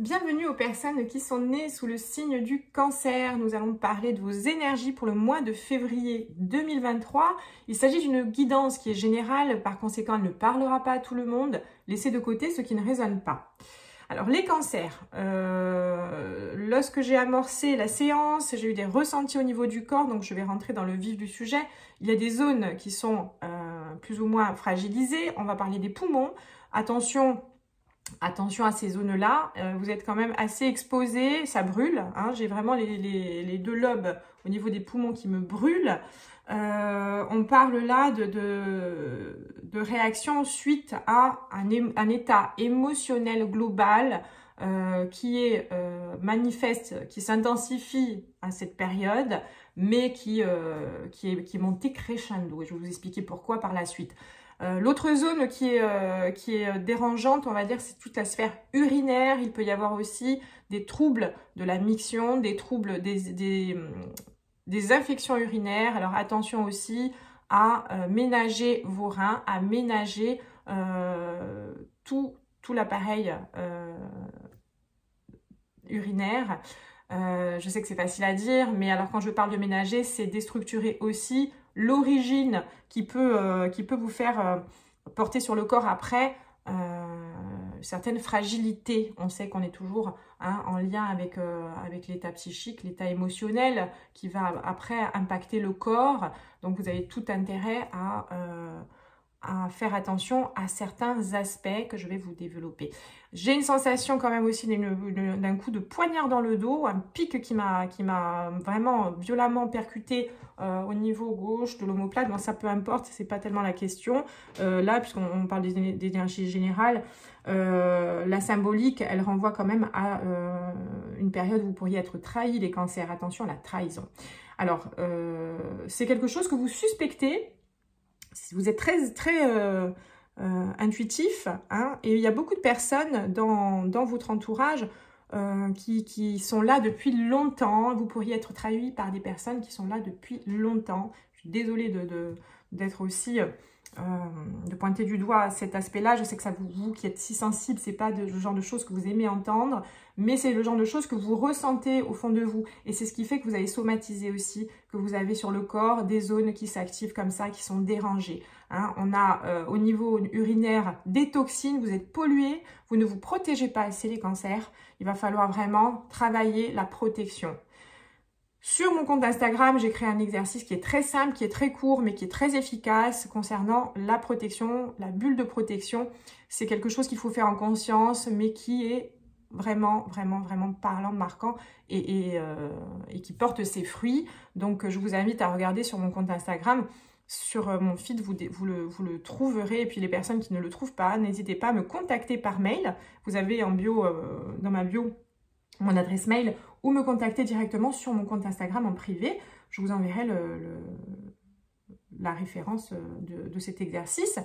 Bienvenue aux personnes qui sont nées sous le signe du cancer. Nous allons parler de vos énergies pour le mois de février 2023. Il s'agit d'une guidance qui est générale, par conséquent elle ne parlera pas à tout le monde. Laissez de côté ce qui ne résonne pas. Alors les cancers, lorsque j'ai amorcé la séance, j'ai eu des ressentis au niveau du corps, donc je vais rentrer dans le vif du sujet. Il y a des zones qui sont plus ou moins fragilisées. On va parler des poumons. Attention à ces zones-là, vous êtes quand même assez exposé, ça brûle. Hein, j'ai vraiment les deux lobes au niveau des poumons qui me brûlent. On parle là de réaction suite à un état émotionnel global qui est manifeste, qui s'intensifie à cette période, mais qui est monté crescendo. Et je vais vous expliquer pourquoi par la suite. L'autre zone qui est dérangeante, on va dire, c'est toute la sphère urinaire. Il peut y avoir aussi des troubles de la miction, des troubles des infections urinaires. Alors attention aussi à ménager vos reins, à ménager tout l'appareil urinaire. Je sais que c'est facile à dire, mais alors quand je parle de ménager, c'est déstructurer aussi l'origine qui peut vous faire porter sur le corps après certaines fragilités. On sait qu'on est toujours en lien avec l'état psychique, l'état émotionnel qui va après impacter le corps. Donc vous avez tout intérêt à faire attention à certains aspects que je vais vous développer. J'ai une sensation quand même aussi d'un coup de poignard dans le dos, un pic qui m'a vraiment violemment percuté au niveau gauche de l'omoplate. Bon, ça peu importe, c'est pas tellement la question. Là, puisqu'on parle d'énergie générale, la symbolique, elle renvoie quand même à une période où vous pourriez être trahi, les cancers. Attention à la trahison. Alors, c'est quelque chose que vous suspectez. Vous êtes très intuitif, hein, et il y a beaucoup de personnes dans votre entourage qui sont là depuis longtemps. Vous pourriez être trahi par des personnes qui sont là depuis longtemps. Je suis désolée d'être aussi, de pointer du doigt cet aspect-là. Je sais que ça vous qui êtes si sensible, c'est pas le genre de choses que vous aimez entendre, mais c'est le genre de choses que vous ressentez au fond de vous. Et c'est ce qui fait que vous avez somatisé aussi, que vous avez sur le corps des zones qui s'activent comme ça, qui sont dérangées. Hein, on a au niveau urinaire des toxines, vous êtes pollué, vous ne vous protégez pas assez les cancers. Il va falloir vraiment travailler la protection. Sur mon compte Instagram, j'ai créé un exercice qui est très simple, qui est très court, mais qui est très efficace concernant la protection, la bulle de protection. C'est quelque chose qu'il faut faire en conscience, mais qui est vraiment parlant, marquant et qui porte ses fruits. Donc, je vous invite à regarder sur mon compte Instagram. Sur mon feed, vous le trouverez. Et puis, les personnes qui ne le trouvent pas, n'hésitez pas à me contacter par mail. Vous avez en bio, dans ma bio, mon adresse mail, ou me contacter directement sur mon compte Instagram en privé. Je vous enverrai la référence de cet exercice.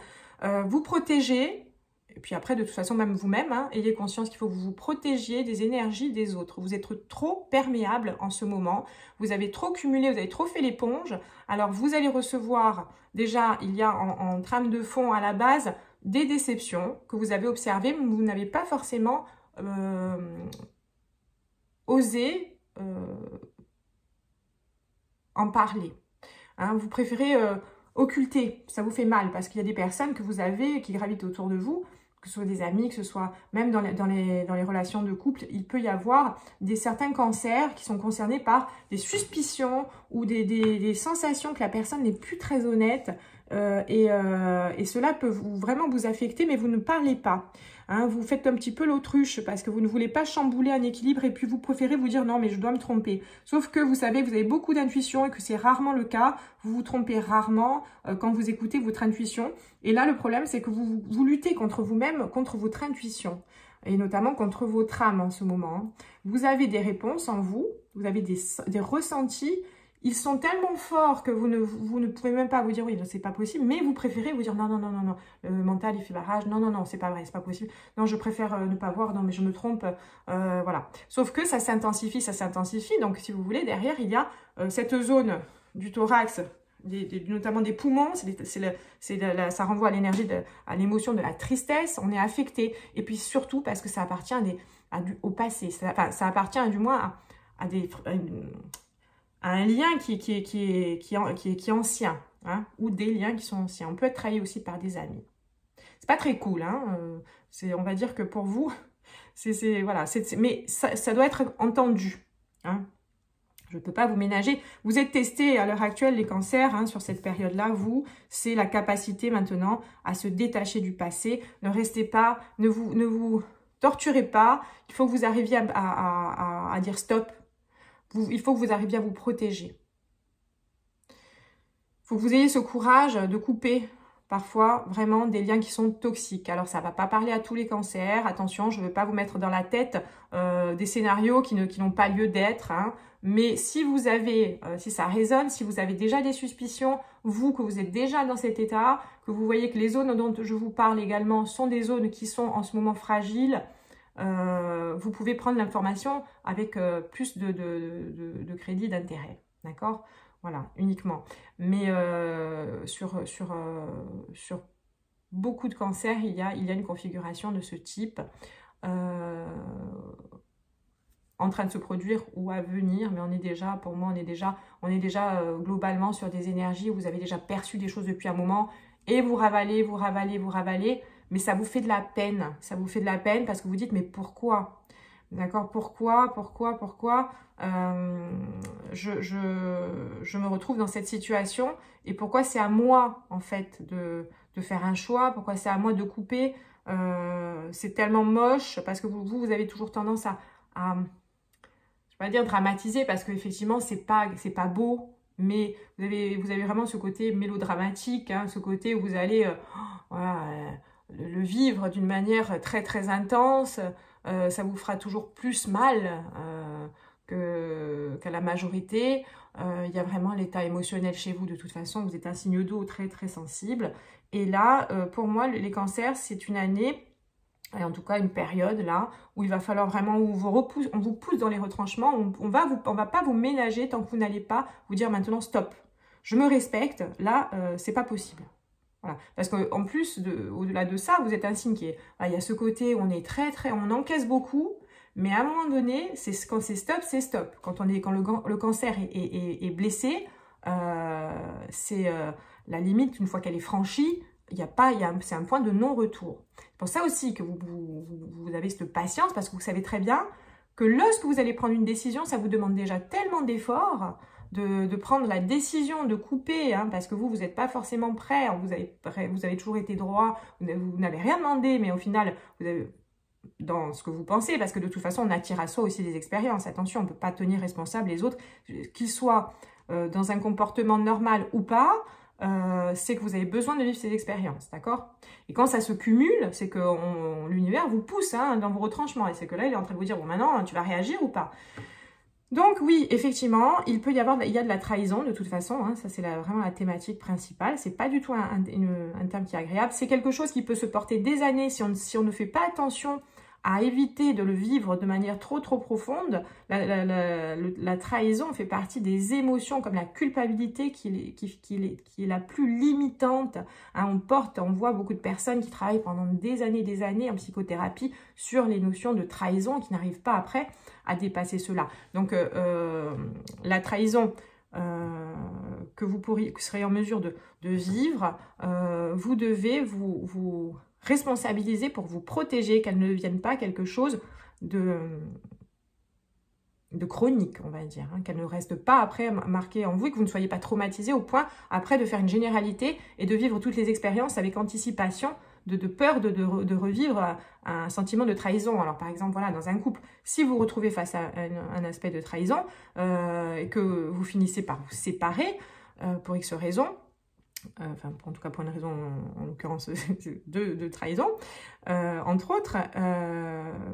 Vous protégez, et puis après, de toute façon, même vous-même, hein, ayez conscience qu'il faut que vous vous protégiez des énergies des autres. Vous êtes trop perméable en ce moment. Vous avez trop cumulé, vous avez trop fait l'éponge. Alors, vous allez recevoir, déjà, il y a en trame de fond à la base, des déceptions que vous avez observées, mais vous n'avez pas forcément osé en parler. Hein, vous préférez occulter, ça vous fait mal parce qu'il y a des personnes que vous avez qui gravitent autour de vous, que ce soit des amis, que ce soit même dans les relations de couple, il peut y avoir certains cancers qui sont concernés par des suspicions ou des sensations que la personne n'est plus très honnête et cela peut vraiment vous affecter, mais vous ne parlez pas. Hein, vous faites un petit peu l'autruche parce que vous ne voulez pas chambouler un équilibre et puis vous préférez vous dire non mais je dois me tromper. Sauf que vous savez que vous avez beaucoup d'intuition et que c'est rarement le cas. Vous vous trompez rarement quand vous écoutez votre intuition. Et là le problème c'est que vous luttez contre vous-même, contre votre intuition et notamment contre votre âme en ce moment. Hein. Vous avez des réponses en vous, vous avez des ressentis. Ils sont tellement forts que vous ne pouvez même pas vous dire oui, c'est pas possible, mais vous préférez vous dire non, le mental il fait barrage, non, c'est pas vrai, c'est pas possible, non, je préfère ne pas voir, non, mais je me trompe, voilà. Sauf que ça s'intensifie, donc si vous voulez, derrière il y a cette zone du thorax, notamment des poumons, ça renvoie à l'énergie, à l'émotion de la tristesse, on est affecté, et puis surtout parce que ça appartient au passé. Enfin, ça appartient du moins à un lien qui est ancien, hein, ou des liens qui sont anciens. On peut être trahi aussi par des amis. C'est pas très cool, hein. On va dire que pour vous, voilà, mais ça doit être entendu, hein. Je ne peux pas vous ménager. Vous êtes testés à l'heure actuelle, les cancers, hein, sur cette période-là. Vous, c'est la capacité maintenant à se détacher du passé. Ne restez pas, ne vous torturez pas. Il faut que vous arriviez à dire stop. Il faut que vous arriviez à vous protéger. Il faut que vous ayez ce courage de couper parfois vraiment des liens qui sont toxiques. Alors ça ne va pas parler à tous les cancers. Attention, je ne veux pas vous mettre dans la tête des scénarios qui n'ont pas lieu d'être, hein. Mais si vous avez, si ça résonne, si vous avez déjà des suspicions, vous, que vous êtes déjà dans cet état, que vous voyez que les zones dont je vous parle également sont des zones qui sont en ce moment fragiles, vous pouvez prendre l'information avec plus de crédit, d'intérêt. D'accord ? Voilà, uniquement. Mais sur beaucoup de cancers, il y a une configuration de ce type en train de se produire ou à venir, mais on est déjà, pour moi, on est déjà globalement sur des énergies où vous avez déjà perçu des choses depuis un moment et vous ravalez, mais ça vous fait de la peine. Ça vous fait de la peine parce que vous dites, mais pourquoi ? D'accord ? Pourquoi je me retrouve dans cette situation et pourquoi c'est à moi, en fait, de faire un choix, pourquoi c'est à moi de couper. C'est tellement moche parce que vous avez toujours tendance à je ne vais pas dire dramatiser parce qu'effectivement, c'est pas beau, mais vous avez vraiment ce côté mélodramatique, hein, ce côté où vous allez voilà, le vivre d'une manière très très intense. Ça vous fera toujours plus mal qu'à la majorité. Il y a vraiment l'état émotionnel chez vous de toute façon. Vous êtes un signe d'eau très très sensible. Et là, pour moi, les cancers, c'est une année, et en tout cas une période là, où il va falloir vraiment, on vous pousse dans les retranchements, on va pas vous ménager tant que vous n'allez pas vous dire maintenant stop. Je me respecte, là, c'est pas possible. Voilà. Parce qu'en plus, au-delà de ça, vous êtes un signe qui est... il y a ce côté où on est on encaisse beaucoup, mais à un moment donné, quand c'est stop, c'est stop. Quand le cancer est blessé, c'est la limite, une fois qu'elle est franchie, c'est un point de non-retour. C'est pour ça aussi que vous avez cette patience, parce que vous savez très bien que lorsque vous allez prendre une décision, ça vous demande déjà tellement d'efforts de prendre la décision de couper, hein, parce que vous n'êtes pas forcément prêt, hein, vous avez toujours été droit, vous n'avez rien demandé, mais au final, vous avez, dans ce que vous pensez, parce que de toute façon, on attire à soi aussi des expériences. Attention, on ne peut pas tenir responsable les autres, qu'ils soient dans un comportement normal ou pas, c'est que vous avez besoin de vivre ces expériences, d'accord? Et quand ça se cumule, c'est que l'univers vous pousse, hein, dans vos retranchements, et c'est que là, il est en train de vous dire, bon, maintenant, tu vas réagir ou pas? Donc oui, effectivement, il y a de la trahison de toute façon, hein, ça c'est vraiment la thématique principale, c'est pas du tout un terme qui est agréable, c'est quelque chose qui peut se porter des années si on ne fait pas attention à éviter de le vivre de manière trop profonde. La trahison fait partie des émotions comme la culpabilité qui est la plus limitante. Hein, on voit beaucoup de personnes qui travaillent pendant des années en psychothérapie sur les notions de trahison qui n'arrivent pas après à dépasser cela. Donc la trahison que vous serez en mesure de vivre, vous devez vous responsabiliser pour vous protéger, qu'elle ne devienne pas quelque chose de chronique, on va dire, hein, qu'elle ne reste pas après marquée en vous et que vous ne soyez pas traumatisé au point après de faire une généralité et de vivre toutes les expériences avec anticipation, de peur de revivre un sentiment de trahison. Alors par exemple, voilà, dans un couple, si vous vous retrouvez face à un aspect de trahison et que vous finissez par vous séparer pour X raisons, enfin en tout cas pour une raison en l'occurrence de trahison, entre autres,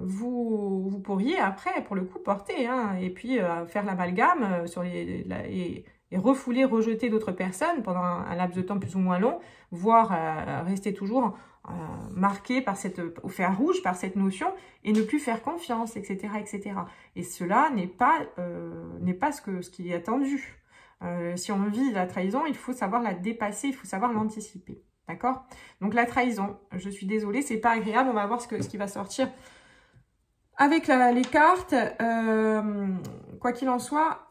vous pourriez après pour le coup porter, hein, et puis faire l'amalgame sur et refouler, rejeter d'autres personnes pendant un laps de temps plus ou moins long, voire rester toujours marqué par au fer rouge par cette notion et ne plus faire confiance, etc. etc. Et cela n'est pas ce qui est attendu. Si on vit la trahison, il faut savoir la dépasser, il faut savoir l'anticiper. D'accord? Donc la trahison, je suis désolée, c'est pas agréable. On va voir ce qui va sortir Avec les cartes, quoi qu'il en soit,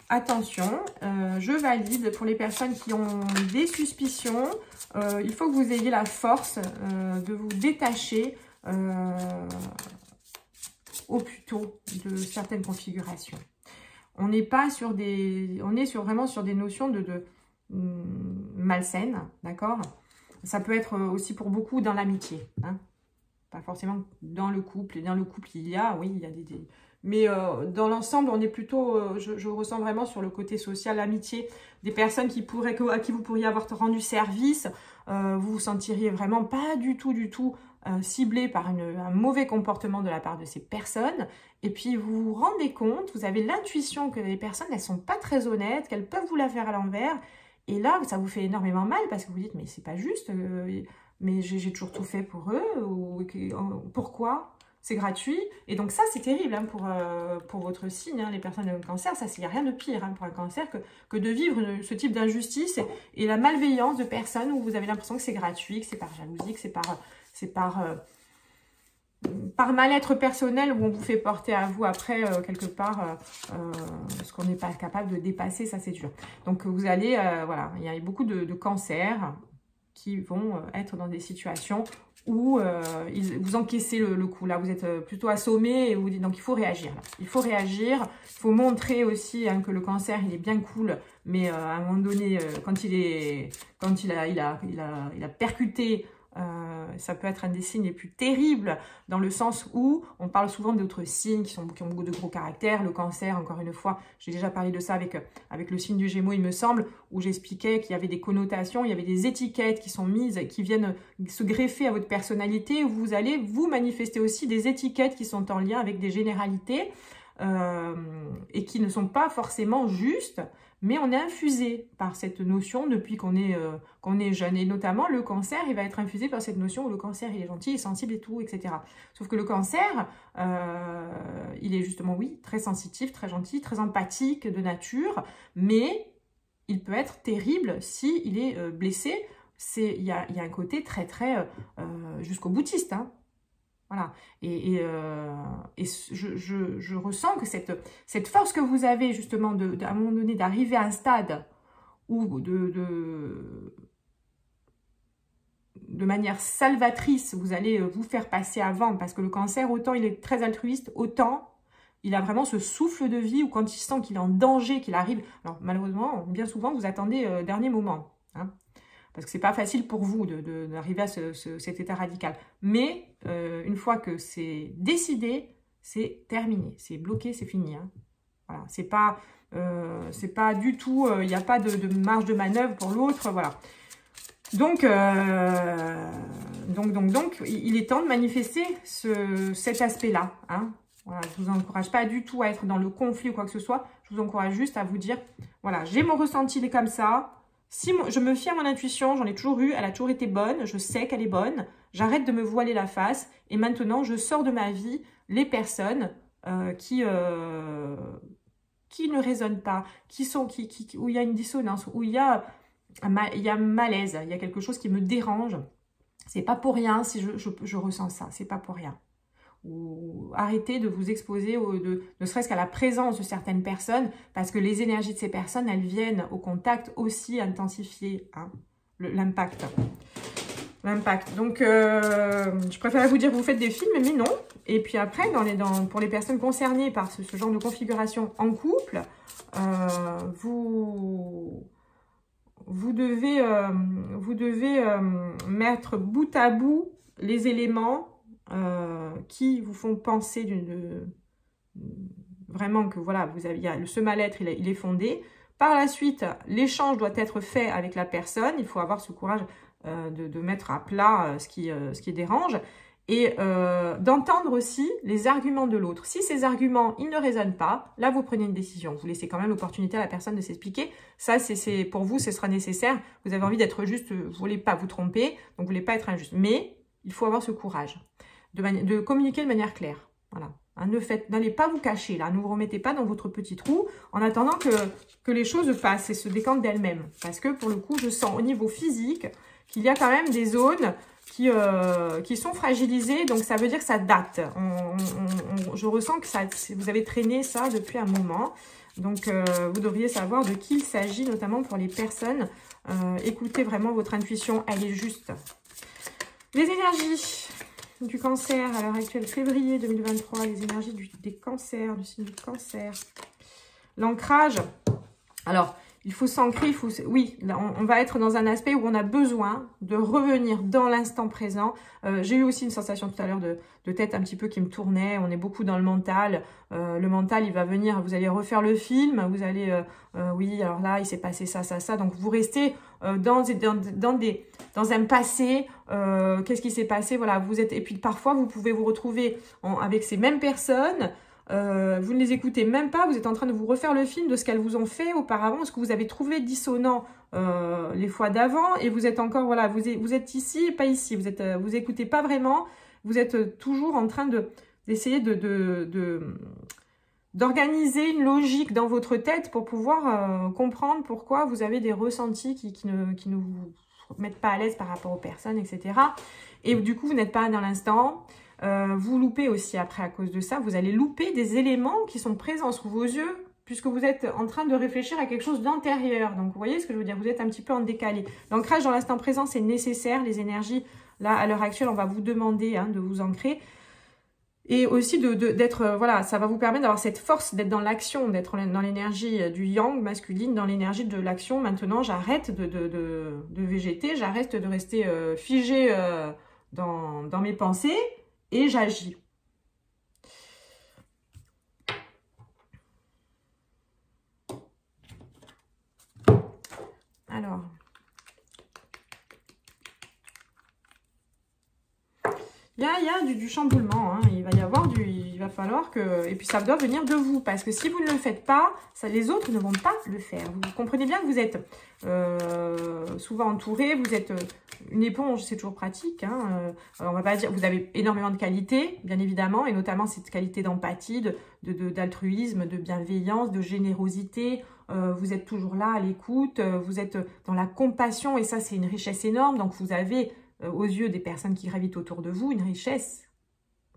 attention, je valide pour les personnes qui ont des suspicions. Il faut que vous ayez la force de vous détacher au plus tôt de certaines configurations. On n'est pas sur des... On est vraiment sur des notions de malsaines, d'accord? Ça peut être aussi pour beaucoup dans l'amitié, hein? Pas forcément dans le couple. Et dans le couple, il y a des... Mais dans l'ensemble, on est plutôt... je ressens vraiment sur le côté social, l'amitié, des personnes à qui vous pourriez avoir rendu service. Vous vous sentiriez vraiment pas du tout ciblé par un mauvais comportement de la part de ces personnes. Et puis, vous vous rendez compte, vous avez l'intuition que les personnes, elles sont pas très honnêtes, qu'elles peuvent vous la faire à l'envers. Et là, ça vous fait énormément mal parce que vous dites, mais c'est pas juste, mais j'ai toujours tout fait pour eux, ou pourquoi? C'est gratuit. Et donc ça, c'est terrible hein, pour votre signe, hein, les personnes de cancer. Ça, il n'y a rien de pire hein, pour un cancer que de vivre ce type d'injustice et la malveillance de personnes où vous avez l'impression que c'est gratuit, que c'est par jalousie, que c'est par mal-être personnel où on vous fait porter à vous après, quelque part, ce qu'on n'est pas capable de dépasser, ça c'est dur. Donc vous allez, voilà, il y a beaucoup de cancers qui vont être dans des situations où vous encaissez le coup. Là, vous êtes plutôt assommé et vous dites, donc il faut réagir. Là. Il faut réagir, il faut montrer aussi hein, que le cancer, il est bien cool, mais à un moment donné, quand il a percuté, ça peut être un des signes les plus terribles dans le sens où on parle souvent d'autres signes qui ont beaucoup de gros caractères. Le cancer, encore une fois, j'ai déjà parlé de ça avec le signe du Gémeaux, il me semble, où j'expliquais qu'il y avait des connotations, il y avait des étiquettes qui sont mises, qui viennent se greffer à votre personnalité, où vous allez vous manifester aussi des étiquettes qui sont en lien avec des généralités et qui ne sont pas forcément justes. Mais on est infusé par cette notion depuis qu'on est jeune. Et notamment, le cancer, il va être infusé par cette notion où le cancer, il est gentil, il est sensible et tout, etc. Sauf que le cancer, il est justement, oui, très sensitif, très gentil, très empathique de nature. Mais il peut être terrible s'il est blessé. Il y a un côté très jusqu'au boutiste, hein. Voilà, et je ressens que cette force que vous avez justement à un moment donné d'arriver à un stade où de manière salvatrice, vous allez vous faire passer avant, parce que le cancer, autant il est très altruiste, autant il a vraiment ce souffle de vie où quand il sent qu'il est en danger, qu'il arrive, alors malheureusement, bien souvent vous attendez dernier moment, hein. Parce que c'est pas facile pour vous d'arriver à cet état radical. Mais une fois que c'est décidé, c'est terminé. C'est bloqué, c'est fini. Hein. Voilà. C'est pas du tout... Il n'y a pas de marge de manœuvre pour l'autre. Voilà. Donc, il est temps de manifester cet aspect-là. Hein. Voilà, je ne vous encourage pas du tout à être dans le conflit ou quoi que ce soit. Je vous encourage juste à vous dire, voilà, j'ai mon ressenti, il est comme ça. Si je me fie à mon intuition, j'en ai toujours eu, elle a toujours été bonne, je sais qu'elle est bonne, j'arrête de me voiler la face et maintenant je sors de ma vie les personnes qui ne résonnent pas, où il y a une dissonance, où il y a malaise, il y a quelque chose qui me dérange. C'est pas pour rien si je ressens ça, c'est pas pour rien. Ou arrêtez de vous exposer ne serait-ce qu'à la présence de certaines personnes, parce que les énergies de ces personnes, elles viennent au contact aussi intensifier hein, l'impact. Donc, je préfère vous dire que vous faites des films, mais non. Et puis après, pour les personnes concernées par ce genre de configuration en couple, vous devez mettre bout à bout les éléments qui vous font penser vraiment que voilà, ce mal-être, il est fondé. Par la suite, l'échange doit être fait avec la personne. Il faut avoir ce courage de mettre à plat ce qui dérange et d'entendre aussi les arguments de l'autre. Si ces arguments, ils ne résonnent pas, là, vous prenez une décision. Vous laissez quand même l'opportunité à la personne de s'expliquer. Ça, pour vous, ce sera nécessaire. Vous avez envie d'être juste, vous ne voulez pas vous tromper, donc vous ne voulez pas être injuste. Mais il faut avoir ce courage de communiquer de manière claire. Voilà. Hein, n'allez pas vous cacher là, ne vous remettez pas dans votre petit trou en attendant que les choses passent et se décantent d'elles-mêmes. Parce que pour le coup, je sens au niveau physique qu'il y a quand même des zones qui sont fragilisés. Donc, ça veut dire que ça date. Je ressens que vous avez traîné ça depuis un moment. Donc, vous devriez savoir de qui il s'agit, notamment pour les personnes. Écoutez vraiment votre intuition, elle est juste. Les énergies du cancer à l'heure actuelle, février 2023, les énergies des cancers, du signe du cancer. L'ancrage, alors, il faut s'ancrer, oui, là, on va être dans un aspect où on a besoin de revenir dans l'instant présent. J'ai eu aussi une sensation tout à l'heure de tête un petit peu qui me tournait. On est beaucoup dans le mental. Le mental, il va venir, vous allez refaire le film. Vous allez, oui, alors là, il s'est passé ça, ça, ça. Donc, vous restez dans un passé. Qu'est-ce qui s'est passé? Voilà, vous êtes. Et puis, parfois, vous pouvez vous retrouver avec ces mêmes personnes. Vous ne les écoutez même pas, vous êtes en train de vous refaire le film de ce qu'elles vous ont fait auparavant, ce que vous avez trouvé dissonant les fois d'avant, et vous êtes encore, voilà, vous êtes ici et pas ici, vous écoutez pas vraiment, vous êtes toujours en train d'essayer d'organiser une logique dans votre tête pour pouvoir comprendre pourquoi vous avez des ressentis qui ne vous mettent pas à l'aise par rapport aux personnes, etc. Et du coup, vous n'êtes pas dans l'instant. Vous loupez aussi après à cause de ça, vous allez louper des éléments qui sont présents sous vos yeux puisque vous êtes en train de réfléchir à quelque chose d'intérieur. Donc, vous voyez ce que je veux dire, vous êtes un petit peu en décalé. L'ancrage dans l'instant présent, c'est nécessaire. Les énergies, là, à l'heure actuelle, on va vous demander de vous ancrer. Et aussi d'être, voilà, ça va vous permettre d'avoir cette force, d'être dans l'action, d'être dans l'énergie du yang masculine, dans l'énergie de l'action. Maintenant, j'arrête de végéter, j'arrête de rester figé dans mes pensées. Et j'agis. Alors. Il y a du chamboulement. Hein. Il va y avoir il va falloir que... Et puis ça doit venir de vous. Parce que si vous ne le faites pas, les autres ne vont pas le faire. Vous comprenez bien que vous êtes souvent entouré. Vous êtes une éponge, c'est toujours pratique. Hein. On va pas dire... Vous avez énormément de qualités, bien évidemment. Et notamment cette qualité d'empathie, d'altruisme, de bienveillance, de générosité. Vous êtes toujours là à l'écoute. Vous êtes dans la compassion. Et ça, c'est une richesse énorme. Donc vous avez... aux yeux des personnes qui gravitent autour de vous, une richesse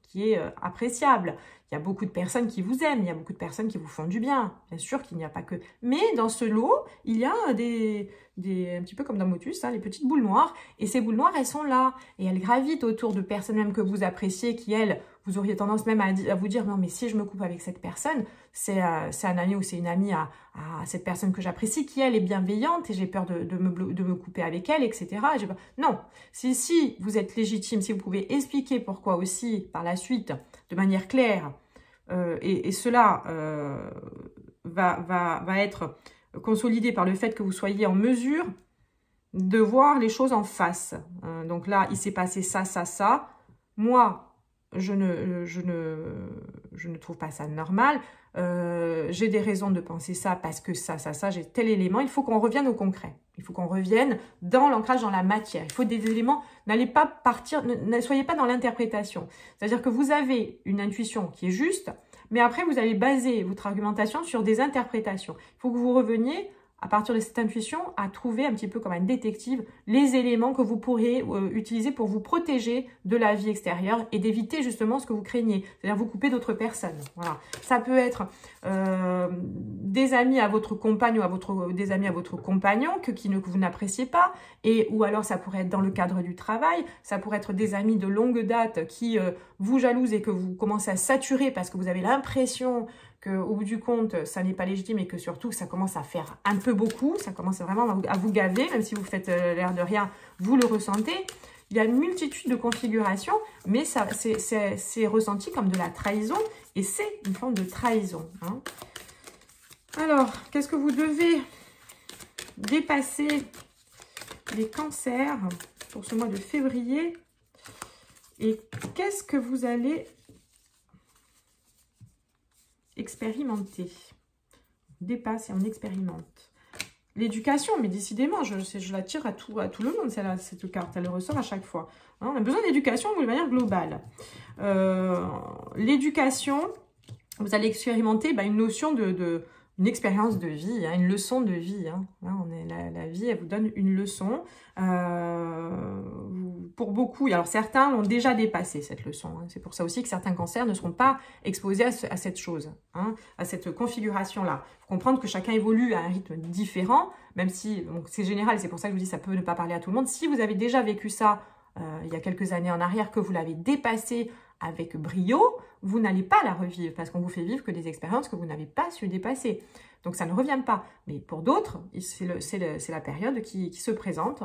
qui est appréciable. Il y a beaucoup de personnes qui vous aiment, il y a beaucoup de personnes qui vous font du bien. Bien sûr qu'il n'y a pas que... Mais dans ce lot, il y a un petit peu comme dans Motus, hein, les petites boules noires. Et ces boules noires, elles sont là. Et elles gravitent autour de personnes même que vous appréciez, qui, elles, vous auriez tendance même à vous dire « Non, mais si je me coupe avec cette personne, c'est un ami ou c'est une amie à cette personne que j'apprécie, qui, elle, est bienveillante et j'ai peur de me couper avec elle, etc. » Non, si vous êtes légitime, si vous pouvez expliquer pourquoi aussi, par la suite, de manière claire, et cela va être consolidé par le fait que vous soyez en mesure de voir les choses en face. Donc là, il s'est passé ça, ça, ça. Moi, je ne trouve pas ça normal. J'ai des raisons de penser ça parce que ça, j'ai tel élément. Il faut qu'on revienne au concret. Il faut qu'on revienne dans l'ancrage, dans la matière. Il faut des éléments. N'allez pas partir, ne soyez pas dans l'interprétation. C'est-à-dire que vous avez une intuition qui est juste, mais après, vous allez baser votre argumentation sur des interprétations. Il faut que vous reveniez, à partir de cette intuition, à trouver un petit peu comme un détective les éléments que vous pourriez utiliser pour vous protéger de la vie extérieure et d'éviter justement ce que vous craignez, c'est-à-dire vous couper d'autres personnes. Voilà. Ça peut être des amis à votre compagne ou des amis à votre compagnon que vous n'appréciez pas, ou alors ça pourrait être dans le cadre du travail, ça pourrait être des amis de longue date qui vous jalousent et que vous commencez à saturer parce que vous avez l'impression qu'au bout du compte, ça n'est pas légitime et que surtout, ça commence à faire un peu beaucoup. Ça commence vraiment à vous gaver, même si vous faites l'air de rien, vous le ressentez. Il y a une multitude de configurations, mais c'est ressenti comme de la trahison et c'est une forme de trahison. Hein. Alors, qu'est-ce que vous devez dépasser les cancers pour ce mois de février? Et qu'est-ce que vous allez expérimenter? Dépasse et on expérimente. L'éducation, mais décidément, je la tire à tout le monde, cette carte, elle ressort à chaque fois. Hein, on a besoin d'éducation de manière globale. L'éducation, vous allez expérimenter une notion une expérience de vie, hein, une leçon de vie. Hein. Là, la vie, elle vous donne une leçon. Pour beaucoup, alors certains l'ont déjà dépassé, cette leçon. Hein. C'est pour ça aussi que certains cancers ne seront pas exposés à cette chose, hein, à cette configuration-là. Il faut comprendre que chacun évolue à un rythme différent, même si c'est général, c'est pour ça que je vous dis ça peut ne pas parler à tout le monde. Si vous avez déjà vécu ça il y a quelques années en arrière, que vous l'avez dépassé avec brio, vous n'allez pas la revivre parce qu'on vous fait vivre que des expériences que vous n'avez pas su dépasser. Donc ça ne revient pas. Mais pour d'autres, c'est la période qui se présente.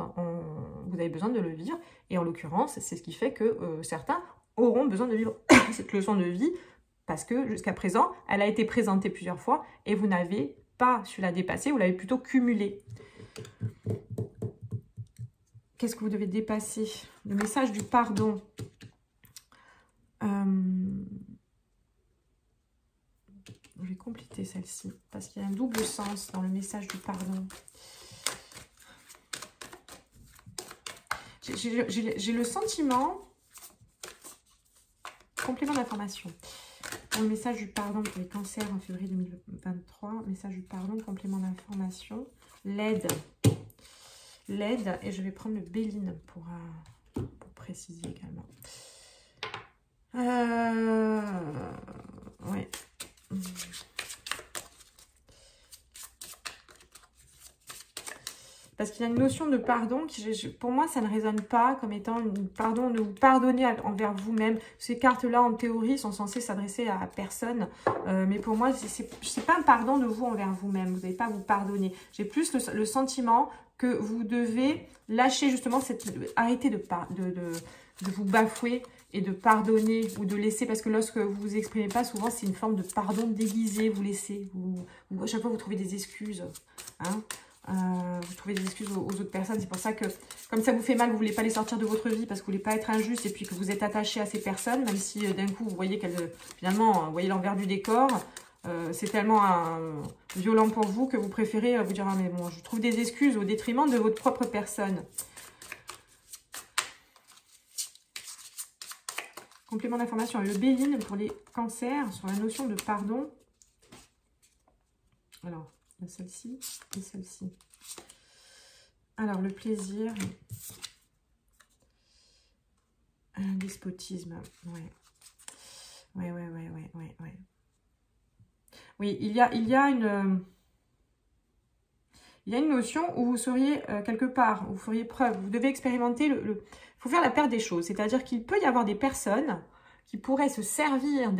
Vous avez besoin de le vivre. Et en l'occurrence, c'est ce qui fait que certains auront besoin de vivre cette leçon de vie parce que jusqu'à présent, elle a été présentée plusieurs fois et vous n'avez pas su la dépasser, vous l'avez plutôt cumulée. Qu'est-ce que vous devez dépasser? Le message du pardon. Je vais compléter celle-ci parce qu'il y a un double sens dans le message du pardon. J'ai le sentiment, complément d'information, dans le message du pardon pour les cancers en février 2023, message du pardon, complément d'information, l'aide, et je vais prendre le Béline pour préciser également. Ouais. Parce qu'il y a une notion de pardon qui, pour moi, ça ne résonne pas comme étant une pardon, de vous pardonner envers vous-même. Ces cartes-là, en théorie, sont censées s'adresser à personne. Mais pour moi, c'est pas un pardon de vous envers vous-même. Vous n'allez pas vous pardonner. J'ai plus le sentiment que vous devez lâcher justement, arrêter de vous bafouer et de pardonner ou de laisser, parce que lorsque vous vous exprimez pas, souvent c'est une forme de pardon déguisé, vous laissez, à chaque fois vous trouvez des excuses, hein, vous trouvez des excuses aux autres personnes. C'est pour ça que, comme ça vous fait mal, vous voulez pas les sortir de votre vie parce que vous voulez pas être injuste et puis que vous êtes attaché à ces personnes, même si d'un coup vous voyez qu'elles, finalement, vous voyez l'envers du décor, c'est tellement violent pour vous que vous préférez vous dire, ah mais bon, je trouve des excuses au détriment de votre propre personne. Complément d'information, le Béline pour les cancers sur la notion de pardon. Alors, il y a celle-ci et celle-ci. Alors, le plaisir. Un despotisme, ouais. Ouais. Oui, il y a une notion où vous seriez quelque part, où vous feriez preuve, vous devez expérimenter il faut faire la paire des choses, c'est-à-dire qu'il peut y avoir des personnes qui pourraient se servir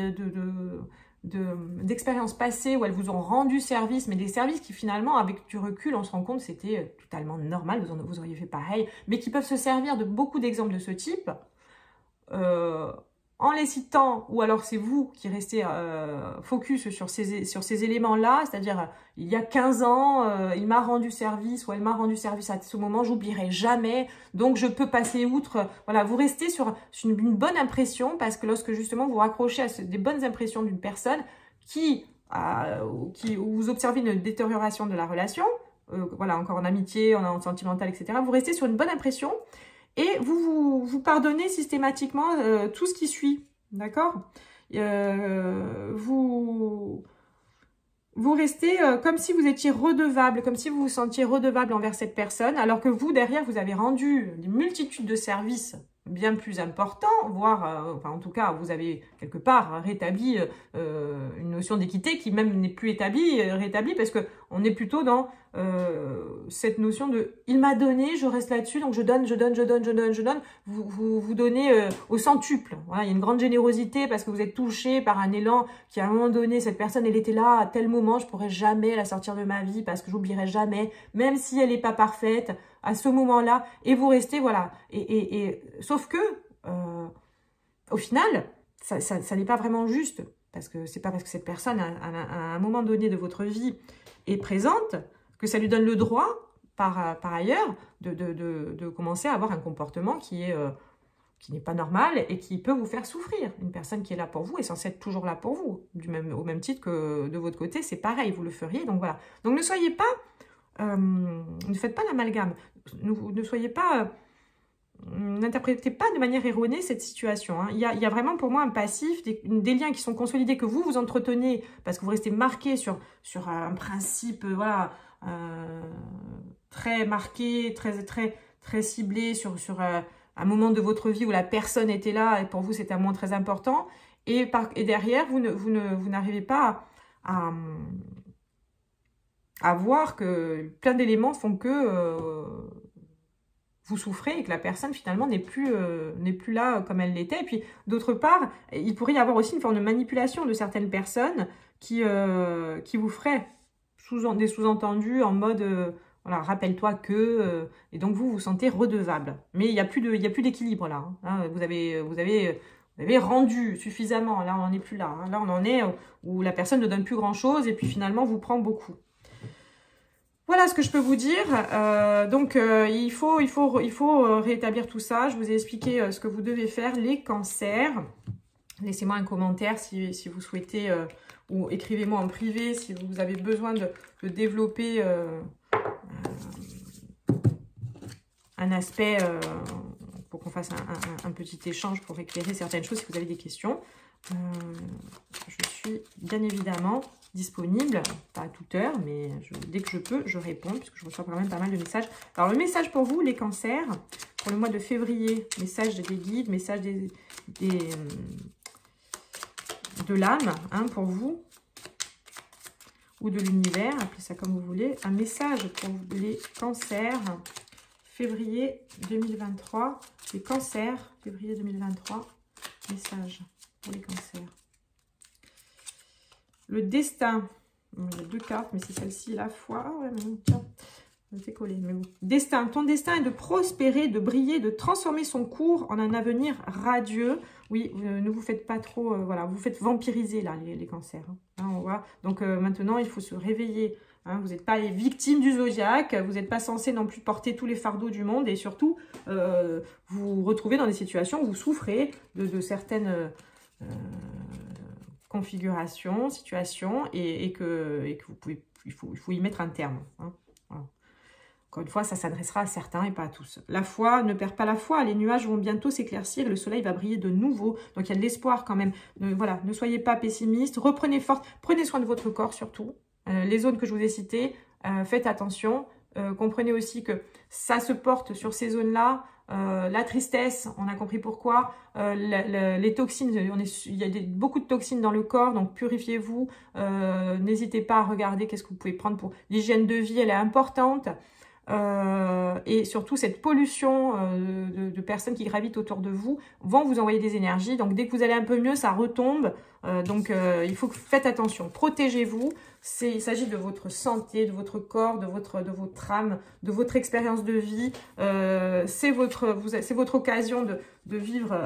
d'expériences passées où elles vous ont rendu service, mais des services qui finalement, avec du recul, on se rend compte que c'était totalement normal, vous auriez fait pareil, mais qui peuvent se servir de beaucoup d'exemples de ce type, en les citant, ou alors c'est vous qui restez focus sur ces éléments-là, c'est-à-dire il y a 15 ans, il m'a rendu service, ou elle m'a rendu service à ce moment, j'oublierai jamais, donc je peux passer outre. Voilà, vous restez sur une bonne impression, parce que lorsque justement vous raccrochez à des bonnes impressions d'une personne où vous observez une détérioration de la relation, voilà, encore en amitié, en sentimental, etc., vous restez sur une bonne impression, et vous pardonnez systématiquement tout ce qui suit, d'accord? Vous restez comme si vous étiez redevable, comme si vous vous sentiez redevable envers cette personne, alors que vous, derrière, vous avez rendu une multitude de services bien plus importants, voire, enfin en tout cas, vous avez quelque part rétabli une notion d'équité qui même n'est plus rétablie, parce qu'on est plutôt dans cette notion de « il m'a donné, je reste là-dessus, donc je donne, vous donnez au centuple ». Voilà, il y a une grande générosité parce que vous êtes touché par un élan qui, à un moment donné, cette personne, elle était là à tel moment, je pourrais jamais la sortir de ma vie parce que j'oublierai jamais, même si elle n'est pas parfaite, à ce moment-là, et vous restez, voilà. Sauf que, au final, ça n'est pas vraiment juste, parce que c'est pas parce que cette personne, à un moment donné de votre vie, est présente, que ça lui donne le droit, par ailleurs, de commencer à avoir un comportement qui n'est pas normal et qui peut vous faire souffrir. Une personne qui est là pour vous est censée être toujours là pour vous, au même titre que de votre côté, c'est pareil, vous le feriez, donc voilà. Donc ne soyez pas, ne faites pas l'amalgame, ne soyez pas n'interprétez pas de manière erronée cette situation. Hein. Il y a vraiment pour moi un passif, des liens qui sont consolidés, que vous entretenez, parce que vous restez marqué sur un principe voilà, très marqué, très ciblé sur un moment de votre vie où la personne était là et pour vous c'était un moment très important. Et derrière, vous n'arrivez pas à voir que plein d'éléments font que vous souffrez et que la personne finalement n'est plus là comme elle l'était. Et puis d'autre part, il pourrait y avoir aussi une forme de manipulation de certaines personnes qui vous ferait des sous-entendus en mode voilà, rappelle-toi que et donc vous sentez redevable. Mais il y a plus d'équilibre là. Hein. Vous avez rendu suffisamment. Là, on n'en est plus là. Hein. Là, on en est où la personne ne donne plus grand-chose et puis finalement vous prend beaucoup. Voilà ce que je peux vous dire. Il faut rétablir tout ça. Je vous ai expliqué ce que vous devez faire, les cancers. Laissez-moi un commentaire si vous souhaitez, ou écrivez-moi en privé si vous avez besoin de développer un aspect pour qu'on fasse un petit échange pour éclairer certaines choses si vous avez des questions. Je suis bien évidemment disponible, pas à toute heure, mais dès que je peux, je réponds, puisque je reçois quand même pas mal de messages. Alors, le message pour vous, les cancers, pour le mois de février, message des guides, message de l'âme, hein, pour vous, ou de l'univers, appelez ça comme vous voulez. Un message pour les cancers, février 2023. Les cancers, février 2023, message pour les cancers. Le destin. Il y a deux cartes, mais c'est celle-ci, la foi. Ah ouais, mais tiens, ça fait coller. Mais bon. Destin. Ton destin est de prospérer, de briller, de transformer son cours en un avenir radieux. Oui, ne vous faites pas trop... voilà, vous faites vampiriser, là, les cancers. Hein, on voit. Donc, maintenant, il faut se réveiller. Hein, vous n'êtes pas les victimes du zodiaque. Vous n'êtes pas censé non plus porter tous les fardeaux du monde. Et surtout, vous vous retrouvez dans des situations où vous souffrez de certaines... configuration, situation, et que vous pouvez, il faut y mettre un terme. Hein. Voilà. Encore une fois, ça s'adressera à certains et pas à tous. La foi, ne perd pas la foi. Les nuages vont bientôt s'éclaircir, le soleil va briller de nouveau. Donc, il y a de l'espoir quand même. Voilà, ne soyez pas pessimiste. Reprenez force. Prenez soin de votre corps surtout. Les zones que je vous ai citées, faites attention. Comprenez aussi que ça se porte sur ces zones-là. La tristesse, on a compris pourquoi. Les toxines, il y a beaucoup de toxines dans le corps, donc purifiez-vous. N'hésitez pas à regarder qu'est-ce que vous pouvez prendre pour l'hygiène de vie, elle est importante. Et surtout, cette pollution de personnes qui gravitent autour de vous vont vous envoyer des énergies. Donc, dès que vous allez un peu mieux, ça retombe. Il faut que faites attention. Protégez-vous. Il s'agit de votre santé, de votre corps, de votre âme, de votre expérience de vie. C'est votre occasion de vivre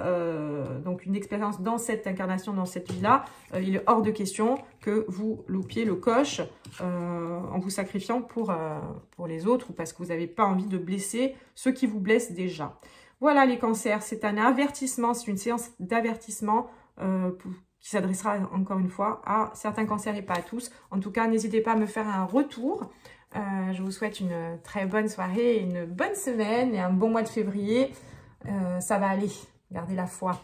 donc une expérience dans cette incarnation, dans cette vie-là. Il est hors de question que vous loupiez le coche en vous sacrifiant pour les autres ou parce que vous n'avez pas envie de blesser ceux qui vous blessent déjà. Voilà les cancers, c'est un avertissement, c'est une séance d'avertissement qui s'adressera encore une fois à certains cancers et pas à tous. En tout cas, n'hésitez pas à me faire un retour. Je vous souhaite une très bonne soirée, une bonne semaine et un bon mois de février. Ça va aller, gardez la foi.